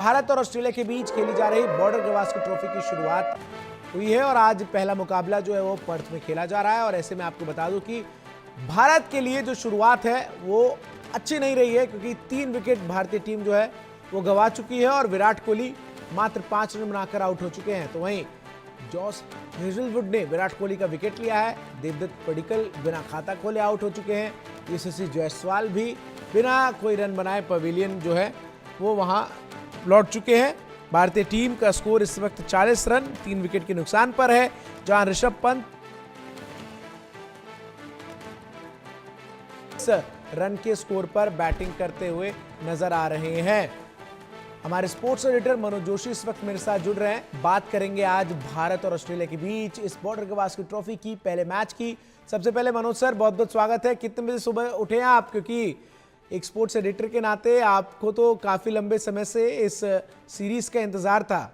भारत और ऑस्ट्रेलिया के बीच खेली जा रही बॉर्डर गावस्कर ट्रॉफी की शुरुआत हुई है और आज पहला मुकाबला जो है वो पर्थ में खेला जा रहा है। और ऐसे में आपको बता दूं कि भारत के लिए जो शुरुआत है वो अच्छी नहीं रही है, क्योंकि 3 विकेट भारतीय टीम जो है वो गंवा चुकी है और विराट कोहली मात्र 5 रन बनाकर आउट हो चुके हैं। तो वहीं जॉस हेजलवुड ने विराट कोहली का विकेट लिया है। देवदत्त पडिक्कल बिना खाता खोले आउट हो चुके हैं। यशस्वी जायसवाल भी बिना कोई रन बनाए पवेलियन जो है वो वहां लौट चुके हैं। भारतीय टीम का स्कोर इस वक्त 40 रन 3 विकेट के नुकसान पर है, जहां ऋषभ पंत रन के स्कोर पर बैटिंग करते हुए नजर आ रहे हैं। हमारे स्पोर्ट्स एडिटर मनोज जोशी इस वक्त मेरे साथ जुड़ रहे हैं। बात करेंगे आज भारत और ऑस्ट्रेलिया के बीच इस बॉर्डर गावस्कर ट्रॉफी की पहले मैच की। सबसे पहले मनोज सर, बहुत बहुत स्वागत है। कितने बजे सुबह उठे हैं आप, क्योंकि एक स्पोर्ट्स एडिटर के नाते आपको तो काफी लंबे समय से इस सीरीज का इंतजार था।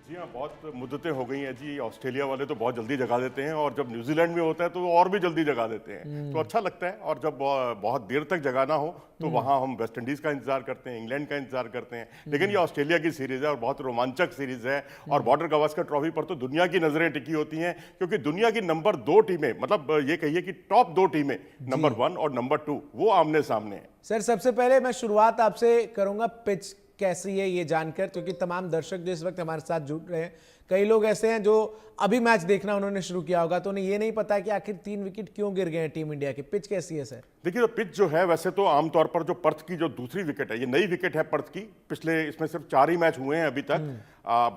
जी हाँ, बहुत मुद्दतें हो गई हैं जी। ऑस्ट्रेलिया वाले तो बहुत जल्दी जगा देते हैं और जब न्यूजीलैंड में होता है तो और भी जल्दी जगा देते हैं, तो अच्छा लगता है। और जब बहुत देर तक जगाना हो तो वहाँ हम वेस्ट इंडीज का इंतजार करते हैं, इंग्लैंड का इंतजार करते हैं। लेकिन ये ऑस्ट्रेलिया की सीरीज है और बहुत रोमांचक सीरीज है। और बॉर्डर गावस्कर ट्रॉफी पर तो दुनिया की नजरें टिकी होती हैं, क्योंकि दुनिया की नंबर 2 टीमें, मतलब ये कहिए कि टॉप 2 टीमें नंबर 1 और नंबर 2 वो आमने सामने है। सर, सबसे पहले मैं शुरुआत आपसे करूंगा पिच कैसी है ये जानकर, क्योंकि तमाम दर्शक जो इस वक्त हमारे साथ जुड़ रहे हैं, कई लोग ऐसे हैं जो अभी मैच देखना उन्होंने शुरू किया होगा, तो उन्हें ये नहीं पता कि आखिर 3 विकेट क्यों गिर गए हैं टीम इंडिया के। पिच कैसी है सर? देखिए, तो पिच जो है वैसे तो आमतौर पर जो पर्थ की जो दूसरी विकेट है, ये नई विकेट है पर्थ की। पिछले इसमें सिर्फ 4 ही मैच हुए हैं अभी तक।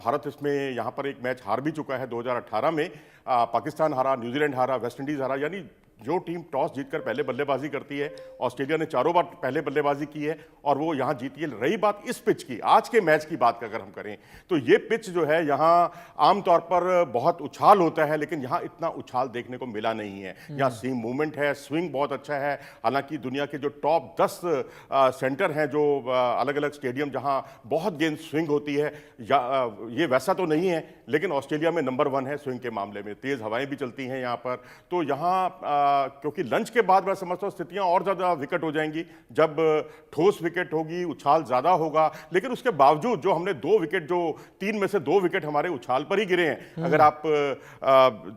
भारत इसमें यहाँ पर एक मैच हार भी चुका है 2018 में। पाकिस्तान हारा, न्यूजीलैंड हारा, वेस्ट इंडीज हारा। यानी जो टीम टॉस जीतकर पहले बल्लेबाजी करती है, ऑस्ट्रेलिया ने 4 बार पहले बल्लेबाजी की है और वो यहाँ जीती है। रही बात इस पिच की, आज के मैच की बात अगर हम करें तो ये पिच जो है यहाँ आमतौर पर बहुत उछाल होता है, लेकिन यहाँ इतना उछाल देखने को मिला नहीं है। यहाँ सीम मूवमेंट है, स्विंग बहुत अच्छा है। हालांकि दुनिया के जो टॉप 10 सेंटर हैं, जो अलग अलग स्टेडियम जहाँ बहुत गेंद स्विंग होती है, ये वैसा तो नहीं है, लेकिन ऑस्ट्रेलिया में नंबर 1 है स्विंग के मामले में। तेज हवाएं भी चलती हैं यहाँ पर। तो यहाँ क्योंकि लंच के बाद मैं समझता हूँ स्थितियां और ज्यादा विकट हो जाएंगी जब ठोस विकेट होगी, उछाल ज्यादा होगा। लेकिन उसके बावजूद जो हमने 2 विकेट, जो 3 में से 2 विकेट हमारे उछाल पर ही गिरे हैं। अगर आप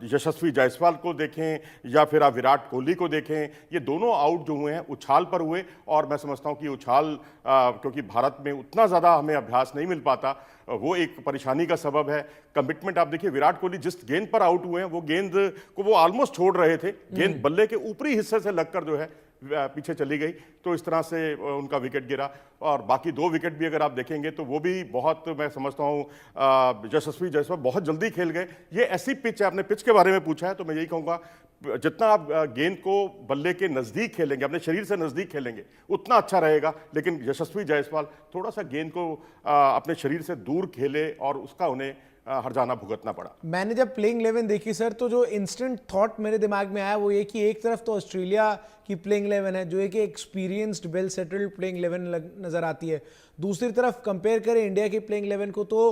यशस्वी जायसवाल को देखें या फिर आप विराट कोहली को देखें, ये दोनों आउट जो हुए हैं उछाल पर हुए। और मैं समझता हूं कि उछाल क्योंकि भारत में उतना ज्यादा हमें अभ्यास नहीं मिल पाता, वो एक परेशानी का सबब है। कमिटमेंट आप देखिए, विराट कोहली जिस गेंद पर आउट हुए हैं वो गेंद को वो ऑलमोस्ट छोड़ रहे थे, गेंद बल्ले के ऊपरी हिस्से से लगकर जो है पीछे चली गई, तो इस तरह से उनका विकेट गिरा। और बाकी 2 विकेट भी अगर आप देखेंगे तो वो भी बहुत, मैं समझता हूँ यशस्वी जायसवाल बहुत जल्दी खेल गए। ये ऐसी पिच है, आपने पिच के बारे में पूछा है तो मैं यही कहूँगा, जितना आप गेंद को बल्ले के नज़दीक खेलेंगे, अपने शरीर से नज़दीक खेलेंगे, उतना अच्छा रहेगा। लेकिन यशस्वी जायसवाल थोड़ा सा गेंद को अपने शरीर से दूर खेले और उसका उन्हें हर्जाना भुगतना पड़ा। मैंने जब प्लेइंग 11 देखी सर, तो जो इंस्टेंट थॉट मेरे दिमाग में आया वो ये कि एक तरफ तो ऑस्ट्रेलिया की प्लेइंग 11 है जो एक एक्सपीरियंस्ड वेल सेटल्ड प्लेइंग 11 नजर आती है, दूसरी तरफ कंपेयर करें इंडिया की प्लेइंग 11 को तो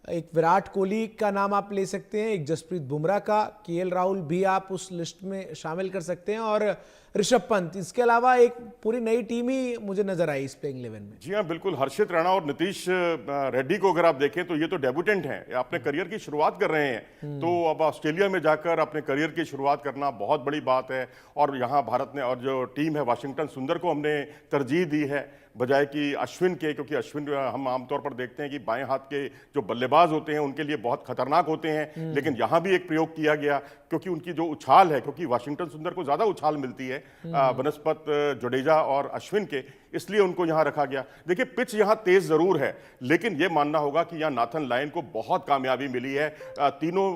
एक विराट कोहली का नाम आप ले सकते हैं, एक जसप्रीत बुमराह का, केएल राहुल भी आप उस लिस्ट में शामिल कर सकते हैं, और ऋषभ पंत। इसके अलावा एक पूरी नई टीम ही मुझे नजर आई इस प्लेइंग 11 में। जी हाँ, बिल्कुल। हर्षित राणा और नीतीश रेड्डी को अगर आप देखें तो ये तो डेब्यूटेंट हैं, अपने करियर की शुरुआत कर रहे हैं। तो अब ऑस्ट्रेलिया में जाकर अपने करियर की शुरुआत करना बहुत बड़ी बात है। और यहाँ भारत ने, और जो टीम है वाशिंगटन सुंदर को हमने तरजीह दी है बजाय कि अश्विन के, क्योंकि अश्विन हम आमतौर पर देखते हैं कि बाएं हाथ के जो बल्लेबाज होते हैं उनके लिए बहुत खतरनाक होते हैं। लेकिन यहाँ भी एक प्रयोग किया गया, क्योंकि उनकी जो उछाल है, क्योंकि वाशिंगटन सुंदर को ज्यादा उछाल मिलती है बनस्पत जडेजा और अश्विन के, इसलिए उनको यहाँ रखा गया। देखिए, पिच यहाँ तेज जरूर है, लेकिन यह मानना होगा कि यहाँ नाथन लायन को बहुत कामयाबी मिली है। तीनों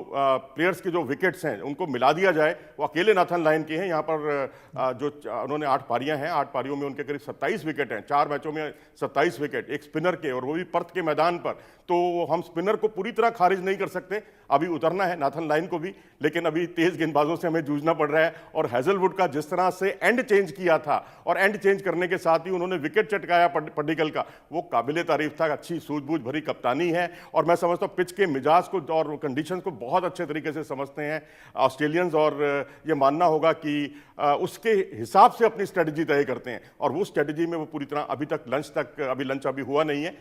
प्लेयर्स के जो विकेट्स हैं उनको मिला दिया जाए, वो अकेले नाथन लायन के हैं। यहाँ पर जो उन्होंने 8 पारियां हैं, 8 पारियों में उनके करीब 27 विकेट हैं, 4 मैचों में 27 विकेट, एक स्पिनर के, और वो भी पर्थ के मैदान पर। तो हम स्पिनर को पूरी तरह खारिज नहीं कर सकते, अभी उतरना है नाथन लायन को भी, लेकिन अभी तेज गेंदबाजों से हमें जूझना पड़ रहा है। और हेजलवुड का जिस तरह से एंड चेंज किया था और एंड चेंज करने के साथ ही उन्होंने विकेट चटकाया पड्डीकल का, वो काबिले तारीफ था। अच्छी सूझबूझ भरी कप्तानी है और मैं समझता हूँ पिच के मिजाज को और कंडीशन को बहुत अच्छे तरीके से समझते हैं ऑस्ट्रेलियंस, और ये मानना होगा कि उसके हिसाब से अपनी स्ट्रेटजी तय करते हैं और वो स्ट्रेटजी में वो पूरी तरह अभी तक लंच अभी हुआ नहीं है,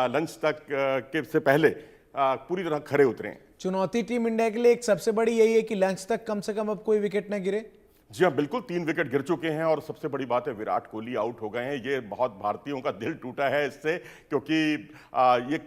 लंच तक के से पहले पूरी तरह खरे उतरे हैं। चुनौती टीम इंडिया के लिए एक सबसे बड़ी यही है कि लंच तक कम से कम अब कोई विकेट ना गिरे। जी हाँ, बिल्कुल 3 विकेट गिर चुके हैं और सबसे बड़ी बात है विराट कोहली आउट हो गए हैं। ये बहुत भारतीयों का दिल टूटा है इससे, क्योंकि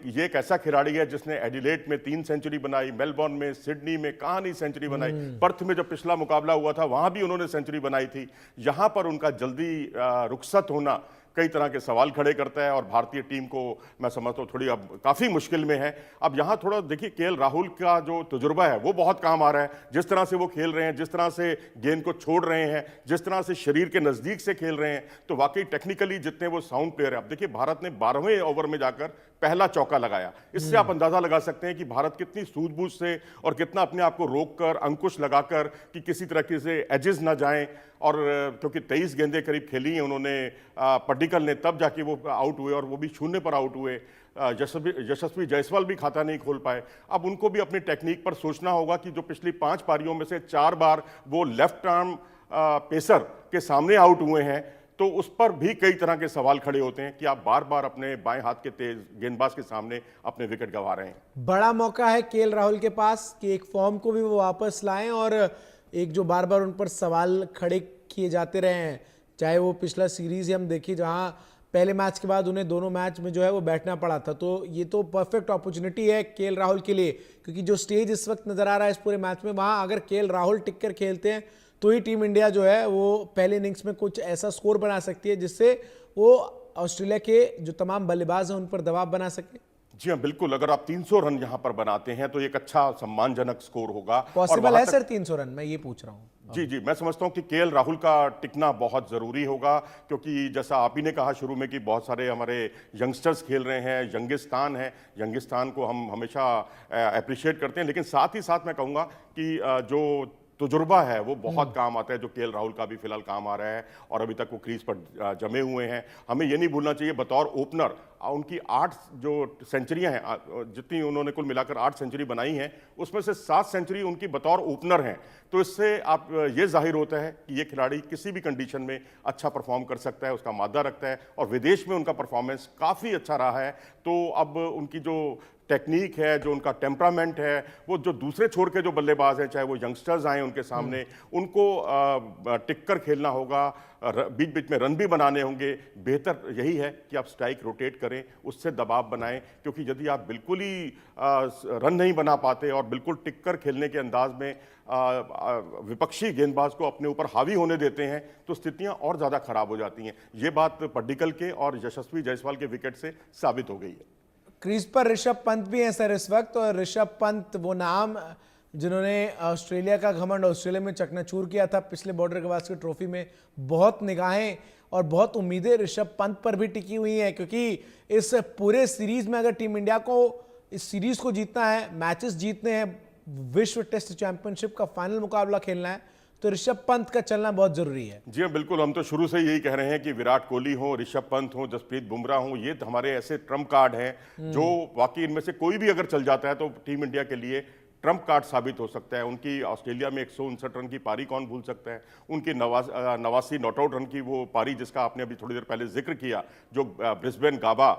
ये एक ऐसा खिलाड़ी है जिसने एडिलेड में 3 सेंचुरी बनाई, मेलबोर्न में, सिडनी में कहाँ नहीं सेंचुरी बनाई, पर्थ में जब पिछला मुकाबला हुआ था वहां भी उन्होंने सेंचुरी बनाई थी। यहां पर उनका जल्दी रुखसत होना कई तरह के सवाल खड़े करता है और भारतीय टीम को मैं समझता हूँ थोड़ी अब काफ़ी मुश्किल में है। अब यहाँ थोड़ा देखिए केएल राहुल का जो तजुर्बा है वो बहुत काम आ रहा है, जिस तरह से वो खेल रहे हैं, जिस तरह से गेंद को छोड़ रहे हैं, जिस तरह से शरीर के नज़दीक से खेल रहे हैं, तो वाकई टेक्निकली जितने वो साउंड प्लेयर है। अब देखिए भारत ने 12वें ओवर में जाकर पहला चौका लगाया, इससे आप अंदाजा लगा सकते हैं कि भारत कितनी सूझबूझ से और कितना अपने आप को रोककर अंकुश लगाकर कि किसी तरह से एजेस ना जाएं, और क्योंकि 23 गेंदें करीब खेली हैं उन्होंने पड्डीकल ने, तब जाके वो आउट हुए और वो भी 0 पर आउट हुए। यशस्वी जायसवाल भी खाता नहीं खोल पाए। अब उनको भी अपनी टेक्निक पर सोचना होगा कि जो पिछली 5 पारियों में से 4 बार वो लेफ्ट आर्म पेसर के सामने आउट हुए हैं, तो उस पर भी कई तरह के सवाल खड़े होते हैं कि आप बार बार अपने बाएं हाथ के तेज गेंदबाज के सामने अपने विकेट गंवा रहे हैं। बड़ा मौका है केएल राहुल के पास कि एक फॉर्म को भी वो वापस लाएं और एक जो बार बार उन पर सवाल खड़े किए जाते रहे हैं, चाहे वो पिछला सीरीज हम देखिए जहां पहले मैच के बाद उन्हें दोनों मैच में जो है वो बैठना पड़ा था, तो ये तो परफेक्ट अपॉर्चुनिटी है केएल राहुल के लिए, क्योंकि जो स्टेज इस वक्त नजर आ रहा है इस पूरे मैच में, वहां अगर केएल राहुल टिक कर खेलते हैं तो ही टीम इंडिया जो है वो पहले इनिंग्स में कुछ ऐसा स्कोर बना सकती है जिससे वो ऑस्ट्रेलिया के जो तमाम बल्लेबाज हैं उन पर दबाव बना सके। जी हाँ, बिल्कुल। अगर आप 300 रन यहां पर बनाते हैं तो एक अच्छा सम्मानजनक स्कोर होगा। पॉसिबल है सर 300 रन? मैं ये पूछ रहा हूँ। जी, मैं समझता हूं कि केएल राहुल का टिकना बहुत जरूरी होगा, क्योंकि जैसा आप ही ने कहा शुरू में कि बहुत सारे हमारे यंगस्टर्स खेल रहे हैं, यंगिस्तान है, यंगिस्तान को हम हमेशा अप्रिशिएट करते हैं, लेकिन साथ ही साथ मैं कहूँगा कि जो तजुर्बा है वो बहुत काम आता है, जो केएल राहुल का भी फिलहाल काम आ रहा है और अभी तक वो क्रीज पर जमे हुए हैं। हमें ये नहीं भूलना चाहिए बतौर ओपनर उनकी 8 जो सेंचुरियां हैं, जितनी उन्होंने कुल मिलाकर 8 सेंचुरी बनाई हैं, उसमें से 7 सेंचुरी उनकी बतौर ओपनर हैं। तो इससे आप ये जाहिर होता है कि ये खिलाड़ी किसी भी कंडीशन में अच्छा परफॉर्म कर सकता है, उसका मादा रखता है, और विदेश में उनका परफॉर्मेंस काफ़ी अच्छा रहा है। तो अब उनकी जो टेक्निक है, जो उनका टेम्परामेंट है, वो जो दूसरे छोर के जो बल्लेबाज हैं, चाहे वो यंगस्टर्स आए उनके सामने, उनको टिक कर खेलना होगा, बीच बीच में रन भी बनाने होंगे। बेहतर यही है कि आप स्ट्राइक रोटेट करें, उससे दबाव बनाएं, क्योंकि यदि आप बिल्कुल ही रन नहीं बना पाते और बिल्कुल टिक कर खेलने के अंदाज में विपक्षी गेंदबाज को अपने ऊपर हावी होने देते हैं तो स्थितियां और ज़्यादा खराब हो जाती हैं। ये बात पड्डीकल के और यशस्वी जायसवाल के विकेट से साबित हो गई है। क्रीज पर ऋषभ पंत भी हैं सर इस वक्त, और ऋषभ पंत वो नाम जिन्होंने ऑस्ट्रेलिया का घमंड ऑस्ट्रेलिया में चकनाचूर किया था पिछले बॉर्डर गवास्कर ट्रॉफी में। बहुत निगाहें और बहुत उम्मीदें ऋषभ पंत पर भी टिकी हुई हैं, क्योंकि इस पूरे सीरीज में अगर टीम इंडिया को इस सीरीज को जीतना है, मैचेस जीतने हैं, विश्व टेस्ट चैंपियनशिप का फाइनल मुकाबला खेलना है, तो ऋषभ पंत का चलना बहुत जरूरी है। जी हाँ, बिल्कुल। हम तो शुरू से यही कह रहे हैं कि विराट कोहली हो, ऋषभ पंत हो, जसप्रीत बुमराह हो, ये हमारे ऐसे ट्रम्प कार्ड हैं जो वाकई इनमें से कोई भी अगर चल जाता है तो टीम इंडिया के लिए ट्रम्प कार्ड साबित हो सकता है। उनकी ऑस्ट्रेलिया में 159 रन की पारी कौन भूल सकता है, उनकी 89 नॉट आउट रन की वो पारी जिसका आपने अभी थोड़ी देर पहले जिक्र किया, जो ब्रिस्बेन गाबा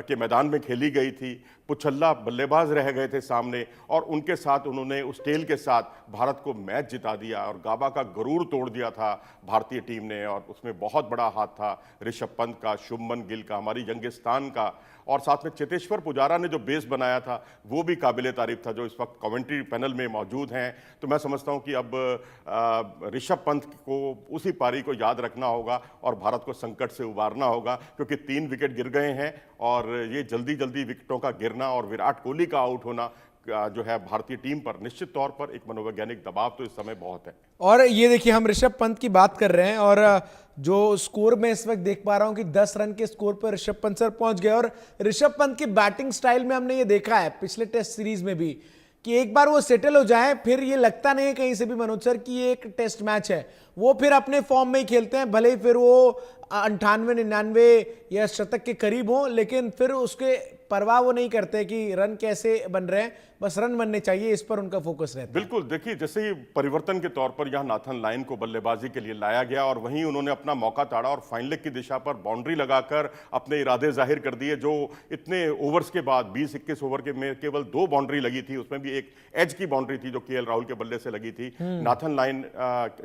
के मैदान में खेली गई थी। पुछल्ला बल्लेबाज रह गए थे सामने और उनके साथ उन्होंने उस टेल के साथ भारत को मैच जिता दिया और गाबा का गरूर तोड़ दिया था भारतीय टीम ने, और उसमें बहुत बड़ा हाथ था ऋषभ पंत का, शुभमन गिल का, हमारी यंगिस्तान का, और साथ में चेतेश्वर पुजारा ने जो बेस बनाया था वो भी काबिले तारीफ था, जो इस वक्त कमेंट्री पैनल में मौजूद हैं। तो मैं समझता हूं कि अब ऋषभ पंत को उसी पारी को याद रखना होगा और भारत को संकट से उबारना होगा, क्योंकि 3 विकेट गिर गए हैं और ये जल्दी जल्दी विकेटों का गिरना और विराट कोहली का आउट होना जो है भारतीय टीम पर निश्चित तौर पर एक मनोवैज्ञानिक दबाव तो इस समय बहुत है। और ये देखिए हम ऋषभ पंत की बात कर रहे हैं और जो स्कोर में इस वक्त देख पा रहा हूं कि 10 रन के स्कोर पर ऋषभ पंत सर पहुंच गए, और ऋषभ पंत की बैटिंग स्टाइल में हमने ये देखा है पिछले टेस्ट सीरीज में भी कि एक बार वो सेटल हो जाए, फिर ये लगता नहीं है कहीं से भी मनोज सर कि ये एक टेस्ट मैच है। वो फिर अपने फॉर्म में ही खेलते हैं, भले ही फिर वो 98-99 या शतक के करीब हो, लेकिन फिर उसके परवाह वो नहीं करते कि रन कैसे बन रहे हैं, बस रन बनने चाहिए, इस पर उनका फोकस रहता है। बिल्कुल, देखिए जैसे ही परिवर्तन के तौर पर यहाँ नाथन लायन को बल्लेबाजी के लिए लाया गया और वहीं उन्होंने अपना मौका ताड़ा और फाइन लेग की दिशा पर बाउंड्री लगाकर अपने इरादे जाहिर कर दिए। जो इतने ओवर्स के बाद 20-21 ओवर के में केवल 2 बाउंड्री लगी थी, उसमें भी एक एज की बाउंड्री थी जो केएल राहुल के बल्ले से लगी थी। नाथन लायन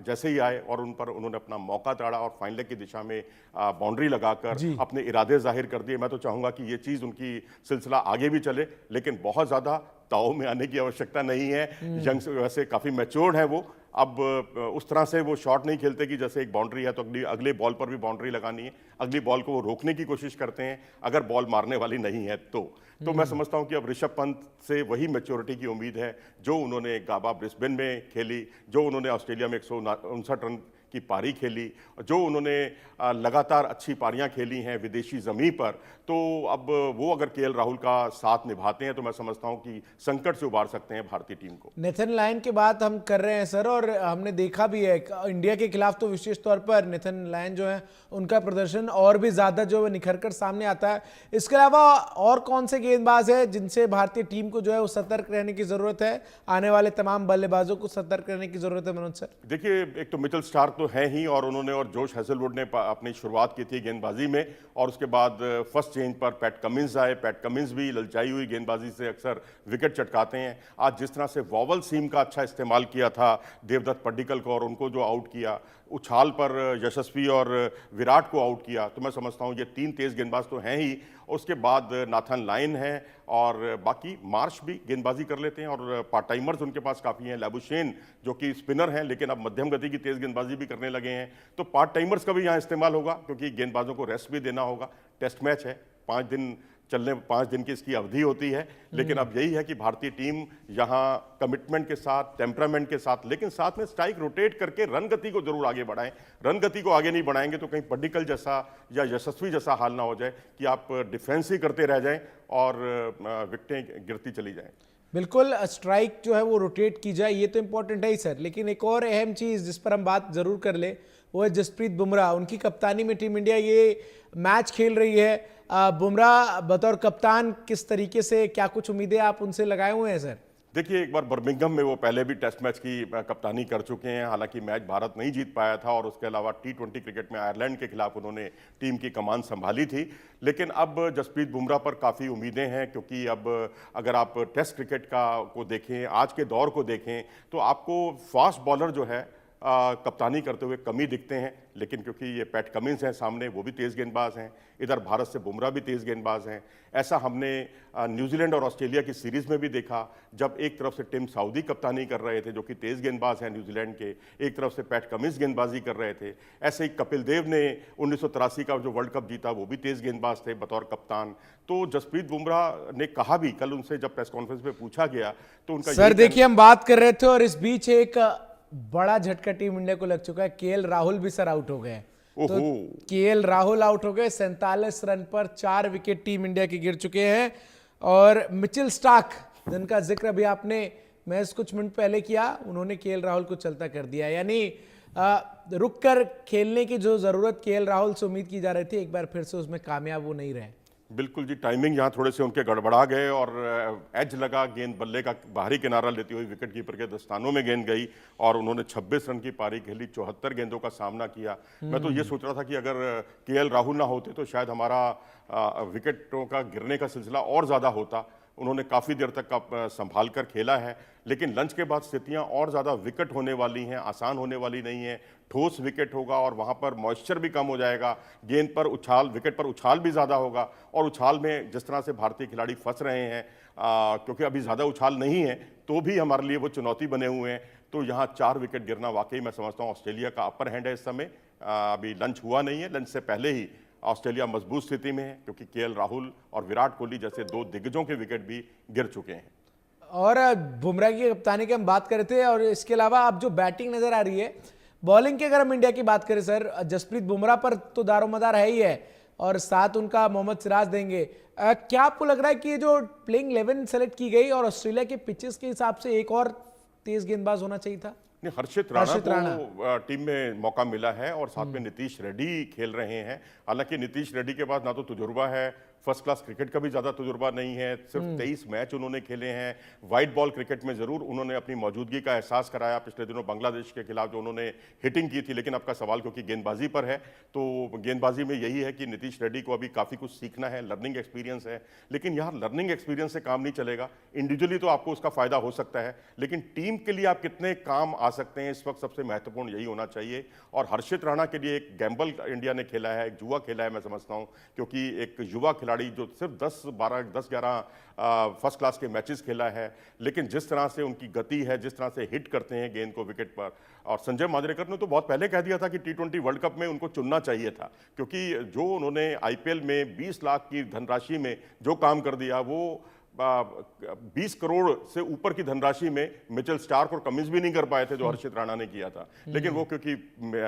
जैसे ही आए और उन पर उन्होंने अपना मौका ताड़ा और फाइन लेग की दिशा में बाउंड्री लगाकर अपने इरादे जाहिर कर दिए। मैं तो चाहूंगा कि ये चीज उनकी सिलसिला आगे भी चले, लेकिन बहुत ज्यादा ताव में आने की आवश्यकता नहीं है। यंग वैसे काफी मैच्योर्ड है वो, अब उस तरह से वो शॉट नहीं खेलते कि जैसे एक बाउंड्री है तो अगले बॉल पर भी बाउंड्री लगानी है, अगली बॉल को वो रोकने की कोशिश करते हैं अगर बॉल मारने वाली नहीं है तो मैं समझता हूं कि अब ऋषभ पंत से वही मैच्योरिटी की उम्मीद है जो उन्होंने गाबा ब्रिस्बेन में खेली, जो उन्होंने ऑस्ट्रेलिया में 159 रन की पारी खेली, जो उन्होंने लगातार अच्छी पारियां खेली हैं विदेशी जमीन पर, तो अब वो अगर केएल राहुल का साथ निभाते हैं तो मैं समझता हूं कि संकट से उबार सकते हैं भारतीय टीम को। नेथन लायन की बात हम कर रहे हैं सर, और हमने देखा भी है इंडिया के खिलाफ तो विशेष तौर पर नेथन लायन जो है उनका प्रदर्शन और भी ज्यादा जो है निखर कर सामने आता है। इसके अलावा और कौन से गेंदबाज है जिनसे भारतीय टीम को जो है वो सतर्क रहने की जरूरत है, आने वाले तमाम बल्लेबाजों को सतर्क रहने की जरूरत है मनोज सर? देखिए, एक तो मिचेल स्टार्क तो है ही, और उन्होंने और जोश हेजलवुड ने अपनी शुरुआत की थी गेंदबाजी में, और उसके बाद फर्स्ट चेंज पर पैट कमिंस आए। पैट कमिंस भी ललचाई हुई गेंदबाजी से अक्सर विकेट चटकाते हैं। आज जिस तरह से वॉवल सीम का अच्छा इस्तेमाल किया था देवदत्त पड्डीकल को और उनको जो आउट किया, उछाल पर यशस्वी और विराट को आउट किया, तो मैं समझता हूं ये 3 तेज गेंदबाज तो हैं ही। उसके बाद नाथन लायन है और बाकी मार्श भी गेंदबाजी कर लेते हैं, और पार्ट टाइमर्स उनके पास काफ़ी हैं। लैबुशेन जो कि स्पिनर हैं लेकिन अब मध्यम गति की तेज गेंदबाजी भी करने लगे हैं, तो पार्ट टाइमर्स का भी यहाँ इस्तेमाल होगा क्योंकि गेंदबाजों को रेस्ट भी देना होगा। टेस्ट मैच है, 5 दिन की इसकी अवधि होती है, लेकिन अब यही है कि भारतीय टीम यहाँ कमिटमेंट के साथ, टेम्परामेंट के साथ, लेकिन साथ में स्ट्राइक रोटेट करके रन गति को जरूर आगे बढ़ाएं। रन गति को आगे नहीं बढ़ाएंगे तो कहीं पड्डीकल जैसा या यशस्वी जैसा हाल ना हो जाए कि आप डिफेंस ही करते रह जाएं और विकेटें गिरती चली जाएं। बिल्कुल, स्ट्राइक जो है वो रोटेट की जाए, ये तो इंपॉर्टेंट है ही सर, लेकिन एक और अहम चीज जिस पर हम बात जरूर कर ले वो है जसप्रीत बुमराह। उनकी कप्तानी में टीम इंडिया ये मैच खेल रही है। बुमराह बतौर कप्तान किस तरीके से, क्या कुछ उम्मीदें आप उनसे लगाए हुए हैं सर? देखिए, एक बार बर्मिंघम में वो पहले भी टेस्ट मैच की कप्तानी कर चुके हैं, हालांकि मैच भारत नहीं जीत पाया था, और उसके अलावा T20 क्रिकेट में आयरलैंड के खिलाफ उन्होंने टीम की कमान संभाली थी। लेकिन अब जसप्रीत बुमराह पर काफ़ी उम्मीदें हैं, क्योंकि अब अगर आप टेस्ट क्रिकेट को देखें, आज के दौर को देखें, तो आपको फास्ट बॉलर जो है कप्तानी करते हुए कमी दिखते हैं। लेकिन क्योंकि ये पैट कमिंस हैं सामने, वो भी तेज़ गेंदबाज हैं, इधर भारत से बुमराह भी तेज़ गेंदबाज हैं। ऐसा हमने न्यूजीलैंड और ऑस्ट्रेलिया की सीरीज़ में भी देखा, जब एक तरफ से टिम साउदी कप्तानी कर रहे थे जो कि तेज़ गेंदबाज हैं न्यूजीलैंड के, एक तरफ से पैट कमिंस गेंदबाजी कर रहे थे। ऐसे ही कपिल देव ने 1983 का जो वर्ल्ड कप जीता, वो भी तेज़ गेंदबाज थे बतौर कप्तान। तो जसप्रीत बुमराह ने कहा भी, कल उनसे जब प्रेस कॉन्फ्रेंस में पूछा गया तो उनका सर देखिए, हम बात कर रहे थे और इस बीच एक बड़ा झटका टीम इंडिया को लग चुका है। केएल राहुल भी सर आउट हो गए। तो केएल राहुल आउट हो गए, 47 रन पर 4 विकेट टीम इंडिया के गिर चुके हैं। और मिचेल स्टार्क, जिनका जिक्र अभी आपने मैच कुछ मिनट पहले किया, उन्होंने केएल राहुल को चलता कर दिया। यानी रुक कर खेलने की जो जरूरत केएल राहुल से उम्मीद की जा रही थी, एक बार फिर से उसमें कामयाब वो नहीं रहे। बिल्कुल जी, टाइमिंग यहाँ थोड़े से उनके गड़बड़ा गए और एज लगा, गेंद बल्ले का बाहरी किनारा लेती हुई विकेट कीपर के दस्तानों में गेंद गई और उन्होंने 26 रन की पारी खेली, 74 गेंदों का सामना किया। मैं तो ये सोच रहा था कि अगर केएल राहुल ना होते तो शायद हमारा विकेटों का गिरने का सिलसिला और ज़्यादा होता। उन्होंने काफ़ी देर तक संभाल कर खेला है, लेकिन लंच के बाद स्थितियां और ज़्यादा विकेट होने वाली हैं, आसान होने वाली नहीं है। ठोस विकेट होगा और वहां पर मॉइस्चर भी कम हो जाएगा, गेंद पर उछाल, विकेट पर उछाल भी ज़्यादा होगा, और उछाल में जिस तरह से भारतीय खिलाड़ी फंस रहे हैं, क्योंकि अभी ज़्यादा उछाल नहीं है तो भी हमारे लिए वो चुनौती बने हुए हैं। तो यहाँ 4 विकेट गिरना वाकई मैं समझता हूँ ऑस्ट्रेलिया का अपर हैंड है इस समय। अभी लंच हुआ नहीं है, लंच से पहले ही ऑस्ट्रेलिया मजबूत स्थिति में है, क्योंकि केएल राहुल और विराट कोहली जैसे 2 दिग्गजों के विकेट भी गिर चुके हैं। और बुमराह की कप्तानी की हम बात कर रहे थे, और इसके अलावा अब जो बैटिंग नजर आ रही है, बॉलिंग की अगर हम इंडिया की बात करें सर, जसप्रीत बुमराह पर तो दारोमदार है ही है। और साथ उनका मोहम्मद सिराज देंगे। क्या आपको लग रहा है कि ये जो प्लेइंग 11 सेलेक्ट की गई और ऑस्ट्रेलिया के पिचेस के हिसाब से एक और तेज गेंदबाज होना चाहिए था? नहीं, हर्षित राणा को टीम में मौका मिला है और साथ में नीतीश रेड्डी खेल रहे हैं। हालांकि नीतीश रेड्डी के पास ना तो तजुर्बा है, फर्स्ट क्लास क्रिकेट का भी ज्यादा तजुर्बा नहीं है, सिर्फ 23 मैच उन्होंने खेले हैं। वाइट बॉल क्रिकेट में जरूर उन्होंने अपनी मौजूदगी का एहसास कराया पिछले दिनों बांग्लादेश के खिलाफ जो उन्होंने हिटिंग की थी। लेकिन आपका सवाल क्योंकि गेंदबाजी पर है, तो गेंदबाजी में यही है कि नीतीश रेड्डी को अभी काफी कुछ सीखना है, लर्निंग एक्सपीरियंस है। लेकिन यहाँ लर्निंग एक्सपीरियंस से काम नहीं चलेगा। इंडिविजुअली तो आपको उसका फायदा हो सकता है, लेकिन टीम के लिए आप कितने काम आ सकते हैं, इस वक्त सबसे महत्वपूर्ण यही होना चाहिए। और हर्षित राणा के लिए एक गैम्बल इंडिया ने खेला है, एक जुआ खेला है, मैं समझता हूं, क्योंकि एक युवा खिलाड़ी जो सिर्फ 10-11 फर्स्ट क्लास के मैचेस खेला है, लेकिन जिस तरह से उनकी गति है, जिस तरह से हिट करते हैं गेंद को विकेट पर। और संजय मांजरेकर ने तो बहुत पहले कह दिया था कि T20 वर्ल्ड कप में उनको चुनना चाहिए था, क्योंकि जो उन्होंने IPL में 20 लाख की धनराशि में जो काम कर दिया, वो 20 करोड़ से ऊपर की धनराशि में मिचेल स्टार्क और कमिंस भी नहीं कर पाए थे जो हर्षित राणा ने किया था। लेकिन वो क्योंकि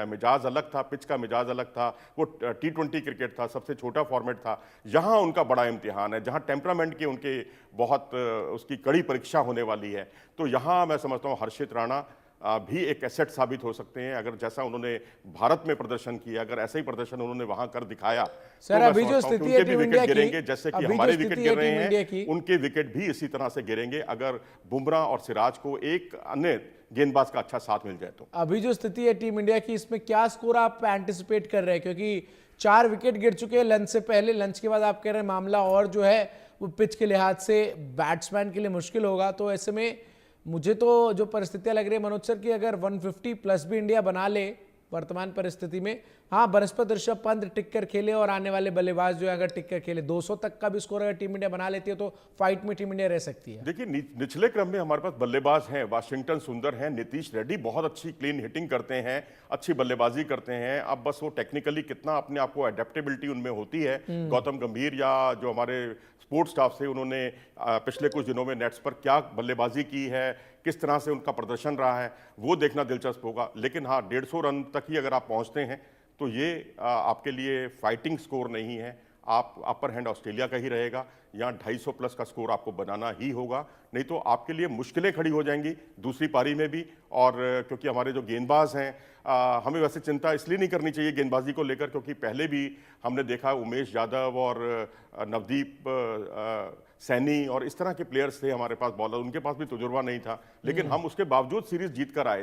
मिजाज अलग था, पिच का मिजाज अलग था, वो T20 क्रिकेट था, सबसे छोटा फॉर्मेट था, यहाँ उनका बड़ा इम्तिहान है, जहाँ टेम्परामेंट की उनके बहुत उसकी कड़ी परीक्षा होने वाली है। तो यहाँ मैं समझता हूँ हर्षित राणा भी एक एसेट साबित हो सकते हैं। अगर जैसा उन्होंने भारत में प्रदर्शन किया, अगर ऐसा ही प्रदर्शन उन्होंने वहां कर दिखाया, सर, अभी जो स्थिति है टीम इंडिया की, गिरेंगे जैसे कि हमारे विकेट गिर रहे हैं, उनके विकेट भी इसी तरह से गिरेंगे अगर बुमराह और सिराज को एक अन्य गेंदबाज का अच्छा साथ मिल जाए तो। अभी जो स्थिति है टीम इंडिया की, इसमें क्या स्कोर आप एंटिसिपेट कर रहे हैं? क्योंकि 4 विकेट गिर चुके हैं लंच से पहले, लंच के बाद आप कह रहे हैं मामला और जो है वो पिच के लिहाज से बैट्समैन के लिए मुश्किल होगा। तो ऐसे में मुझे तो जो परिस्थितियां लग रही है मनोज सर की, अगर 150 प्लस भी इंडिया बना ले वर्तमान परिस्थिति में, हाँ बनस्पत ऋषभ पंत टिक कर खेले और आने वाले बल्लेबाज जो है अगर टिक कर खेले, 200 तक का भी स्कोर अगर टीम इंडिया बना लेती है तो फाइट में टीम इंडिया रह सकती है। देखिए, निचले क्रम में हमारे पास बल्लेबाज हैं, वाशिंगटन सुंदर हैं, नीतीश रेड्डी बहुत अच्छी क्लीन हिटिंग करते हैं, अच्छी बल्लेबाजी करते हैं। अब बस वो टेक्निकली कितना अपने आप को एडेप्टेबिलिटी उनमें होती है। गौतम गंभीर या जो हमारे स्पोर्ट्स स्टाफ से उन्होंने पिछले कुछ दिनों में नेट्स पर क्या बल्लेबाजी की है, किस तरह से उनका प्रदर्शन रहा है, वो देखना दिलचस्प होगा। लेकिन हाँ, 150 रन तक ही अगर आप पहुंचते हैं तो ये आपके लिए फाइटिंग स्कोर नहीं है। आप अपर हैंड ऑस्ट्रेलिया का ही रहेगा, यहाँ 250 प्लस का स्कोर आपको बनाना ही होगा, नहीं तो आपके लिए मुश्किलें खड़ी हो जाएंगी दूसरी पारी में भी। और क्योंकि हमारे जो गेंदबाज हैं, हमें वैसे चिंता इसलिए नहीं करनी चाहिए गेंदबाजी को लेकर, क्योंकि पहले भी हमने देखा उमेश यादव और नवदीप सैनी और इस तरह के प्लेयर्स थे हमारे पास बॉलर, उनके पास भी तजुर्बा नहीं था, लेकिन हम उसके बावजूद सीरीज जीत कर आए थे।